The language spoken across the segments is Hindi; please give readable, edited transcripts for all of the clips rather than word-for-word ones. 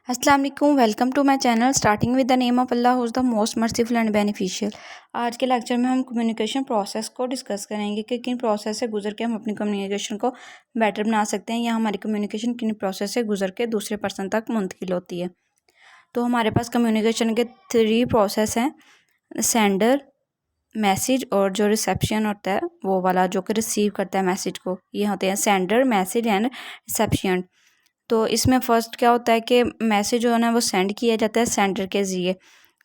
अस्सलाम वालेकुम, welcome to my channel. Starting with the name of Allah who is the most merciful and beneficial. आज के लेक्चर में हम कम्युनिकेशन प्रोसेस को डिस्कस करेंगे कि किन प्रोसेस से गुजर के हम अपनी कम्युनिकेशन को बेटर बना सकते हैं या हमारी कम्युनिकेशन किन प्रोसेस से गुजर के दूसरे पर्सन तक मुंतकिल होती है। तो हमारे पास कम्युनिकेशन के 3 प्रोसेस हैं, सेंडर, मैसेज और जो रिसेप्शन होता है वो वाला जो कि रिसीव करता है मैसेज को, ये होते हैं सेंडर, मैसेज एंड रिसेप्शन। तो इसमें फ़र्स्ट क्या होता है कि मैसेज जो है ना वो सेंड किया जाता है सेंडर के ज़रिए,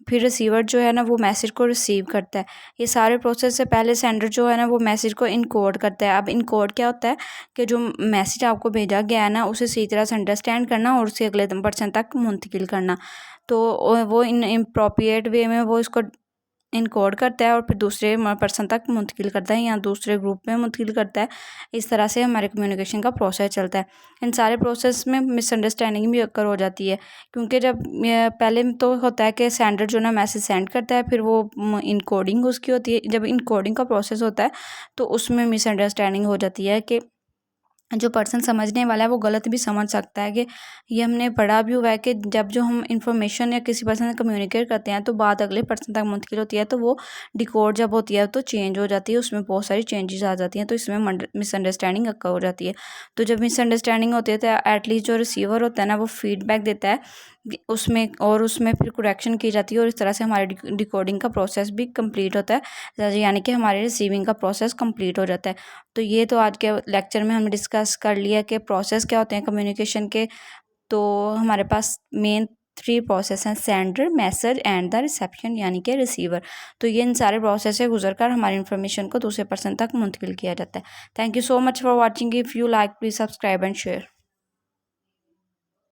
फिर रिसीवर जो है ना वो मैसेज को रिसीव करता है। ये सारे प्रोसेस से पहले सेंडर जो है ना वो मैसेज को इनकोड करता है। अब इनकोड क्या होता है कि जो मैसेज आपको भेजा गया है ना उसे सही तरह से अंडरस्टैंड करना और उसे अगले पर्सन तक मुंतकिल करना। तो वो इन इम्प्रोप्रिएट वे में वो इसको इनकोड करता है और फिर दूसरे पर्सन तक मुंतकिल करता है या दूसरे ग्रुप में मुंतकिल करता है। इस तरह से हमारे कम्युनिकेशन का प्रोसेस चलता है। इन सारे प्रोसेस में मिसअंडरस्टैंडिंग भी अक्कर हो जाती है, क्योंकि जब पहले तो होता है कि सेंडर जो ना मैसेज सेंड करता है, फिर वो इनकोडिंग उसकी होती है। जब इनकोडिंग का प्रोसेस होता है तो उसमें मिसअंडरस्टैंडिंग हो जाती है कि जो पर्सन समझने वाला है वो गलत भी समझ सकता है। कि ये हमने पढ़ा भी हुआ है कि जब जो हम इंफॉर्मेशन या किसी पर्सन से कम्युनिकेट करते हैं तो बात अगले पर्सन तक मुंतकिल होती है, तो वो डिकोड जब होती है तो चेंज हो जाती है, उसमें बहुत सारी चेंजेस आ जाती हैं, तो इसमें मिसअंडरस्टैंडिंग अक्कर हो जाती है। तो जब मिसअंडरस्टैंडिंग होती है तो एटलीस्ट जो रिसीवर होता है ना वो फीडबैक देता है उसमें फिर करेक्शन की जाती है और इस तरह से हमारे डिकोडिंग का प्रोसेस भी कंप्लीट होता है, यानी कि हमारे रिसीविंग का प्रोसेस कंप्लीट हो जाता है। तो ये तो आज के लेक्चर में हमने डिस्कस कर लिया कि प्रोसेस क्या होते हैं कम्युनिकेशन के। तो हमारे पास मेन 3 प्रोसेस हैं, sender, message and the reception यानी कि रिसीवर। तो ये इन सारे प्रोसेस से गुजर कर हमारी इन्फॉर्मेशन को दूसरे पर्सन तक मुंतकिल किया जाता है। Thank you so much for watching. If you like please subscribe and share.